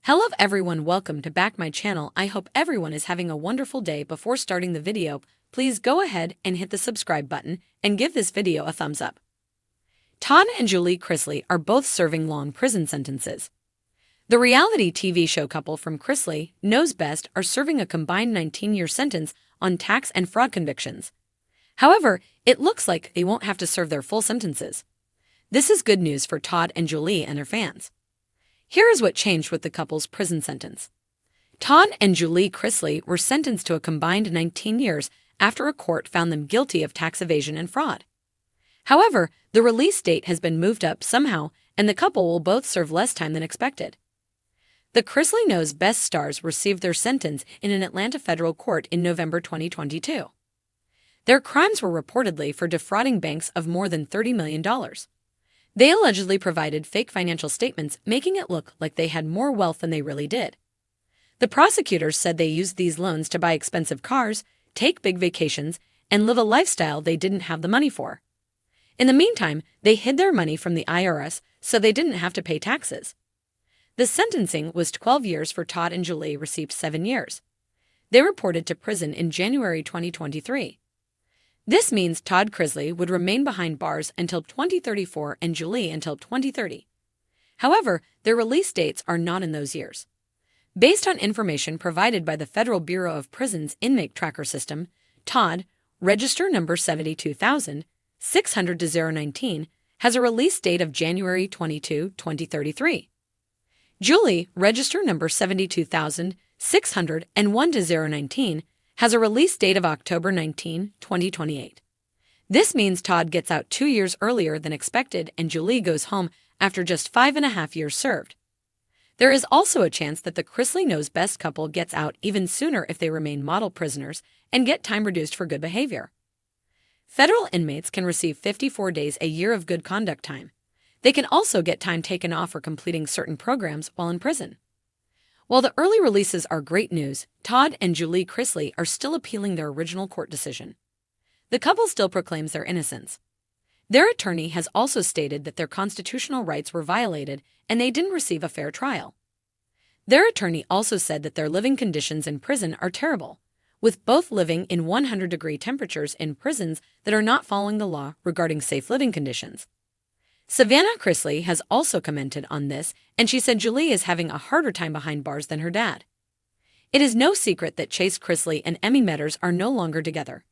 Hello everyone, welcome to back my channel. I hope everyone is having a wonderful day. Before starting the video, please go ahead and hit the subscribe button and give this video a thumbs up. Todd and Julie Chrisley are both serving long prison sentences. The reality TV show couple from Chrisley Knows Best are serving a combined 19-year sentence on tax and fraud convictions. However, it looks like they won't have to serve their full sentences. This is good news for Todd and Julie and their fans. Here is what changed with the couple's prison sentence. Todd and Julie Chrisley were sentenced to a combined 19 years after a court found them guilty of tax evasion and fraud. However, the release date has been moved up somehow, and the couple will both serve less time than expected. The Chrisley Knows Best stars received their sentence in an Atlanta federal court in November 2022. Their crimes were reportedly for defrauding banks of more than $30 million. They allegedly provided fake financial statements, making it look like they had more wealth than they really did. The prosecutors said they used these loans to buy expensive cars, take big vacations, and live a lifestyle they didn't have the money for. In the meantime, they hid their money from the IRS so they didn't have to pay taxes. The sentencing was 12 years for Todd, and Julie received 7 years. They reported to prison in January 2023. This means Todd Chrisley would remain behind bars until 2034 and Julie until 2030. However, their release dates are not in those years. Based on information provided by the Federal Bureau of Prisons Inmate Tracker System, Todd, register number 72,600-019, has a release date of January 22, 2033. Julie, register number 72,601-019, has a release date of October 19, 2028. This means Todd gets out 2 years earlier than expected and Julie goes home after just 5.5 years served. There is also a chance that the Chrisley Knows Best couple gets out even sooner if they remain model prisoners and get time reduced for good behavior. Federal inmates can receive 54 days a year of good conduct time. They can also get time taken off for completing certain programs while in prison. While the early releases are great news, Todd and Julie Chrisley are still appealing their original court decision. The couple still proclaims their innocence. Their attorney has also stated that their constitutional rights were violated and they didn't receive a fair trial. Their attorney also said that their living conditions in prison are terrible, with both living in 100-degree temperatures in prisons that are not following the law regarding safe living conditions. Savannah Chrisley has also commented on this, and she said Julie is having a harder time behind bars than her dad. It is no secret that Chase Chrisley and Emmy Medders are no longer together.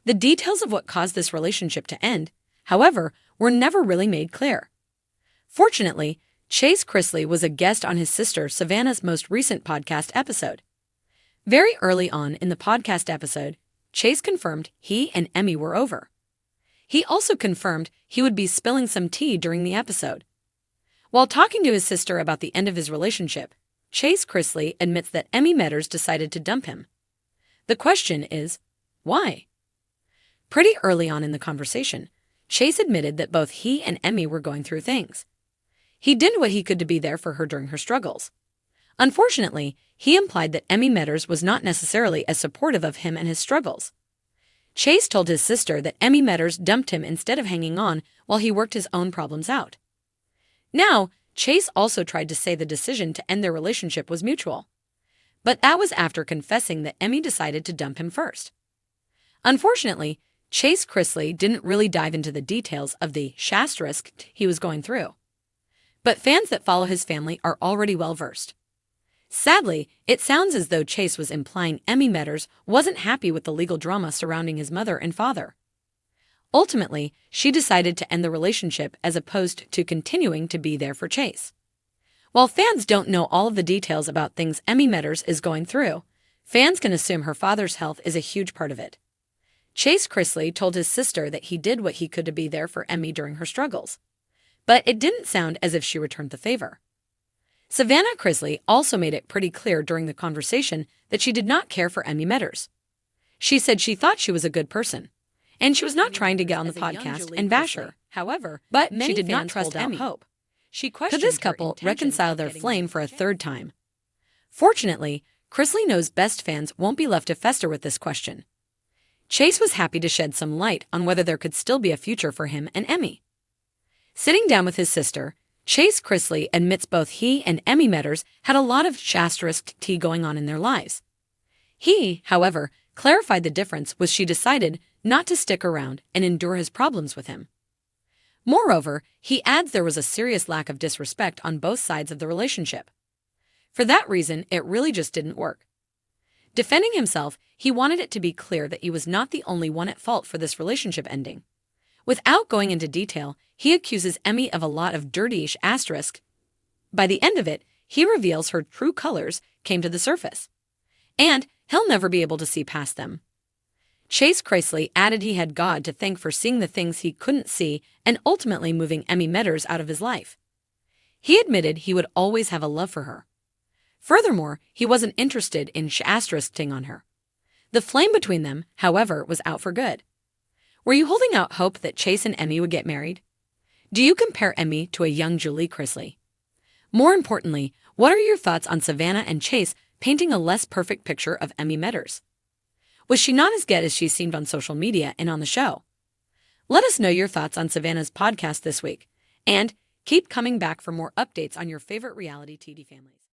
The details of what caused this relationship to end, however, were never really made clear. Fortunately, Chase Chrisley was a guest on his sister Savannah's most recent podcast episode. Very early on in the podcast episode, Chase confirmed he and Emmy were over. He also confirmed he would be spilling some tea during the episode. While talking to his sister about the end of his relationship, Chase Chrisley admits that Emmy Medders decided to dump him. The question is, why? Pretty early on in the conversation, Chase admitted that both he and Emmy were going through things. He did what he could to be there for her during her struggles. Unfortunately, he implied that Emmy Medders was not necessarily as supportive of him and his struggles. Chase told his sister that Emmy Medders dumped him instead of hanging on while he worked his own problems out. Now, Chase also tried to say the decision to end their relationship was mutual. But that was after confessing that Emmy decided to dump him first. Unfortunately, Chase Chrisley didn't really dive into the details of the asterisk he was going through. But fans that follow his family are already well versed. Sadly, it sounds as though Chase was implying Emmy Medders wasn't happy with the legal drama surrounding his mother and father. Ultimately, she decided to end the relationship as opposed to continuing to be there for Chase. While fans don't know all of the details about things Emmy Medders is going through, fans can assume her father's health is a huge part of it. Chase Chrisley told his sister that he did what he could to be there for Emmy during her struggles. But it didn't sound as if she returned the favor. Savannah Chrisley also made it pretty clear during the conversation that she did not care for Emmy Medders. She said she thought she was a good person, and she was not trying to get on the podcast and bash her. However, but she did not trust Emmy. Hope. Could this couple reconcile their flame for a third time? Fortunately, Chrisley Knows Best fans won't be left to fester with this question. Chase was happy to shed some light on whether there could still be a future for him and Emmy. Sitting down with his sister, Chase Chrisley admits both he and Emmy Metters had a lot of asterisk tea going on in their lives. He, however, clarified the difference was she decided not to stick around and endure his problems with him. Moreover, he adds there was a serious lack of disrespect on both sides of the relationship. For that reason, it really just didn't work. Defending himself, he wanted it to be clear that he was not the only one at fault for this relationship ending. Without going into detail, he accuses Emmy of a lot of dirty-ish asterisk. By the end of it, he reveals her true colors came to the surface. And he'll never be able to see past them. Chase Chrisley added he had God to thank for seeing the things he couldn't see and ultimately moving Emmy Metters out of his life. He admitted he would always have a love for her. Furthermore, he wasn't interested in asterisking on her. The flame between them, however, was out for good. Were you holding out hope that Chase and Emmy would get married? Do you compare Emmy to a young Julie Chrisley? More importantly, what are your thoughts on Savannah and Chase painting a less perfect picture of Emmy Metters? Was she not as good as she seemed on social media and on the show? Let us know your thoughts on Savannah's podcast this week, and keep coming back for more updates on your favorite reality TV families.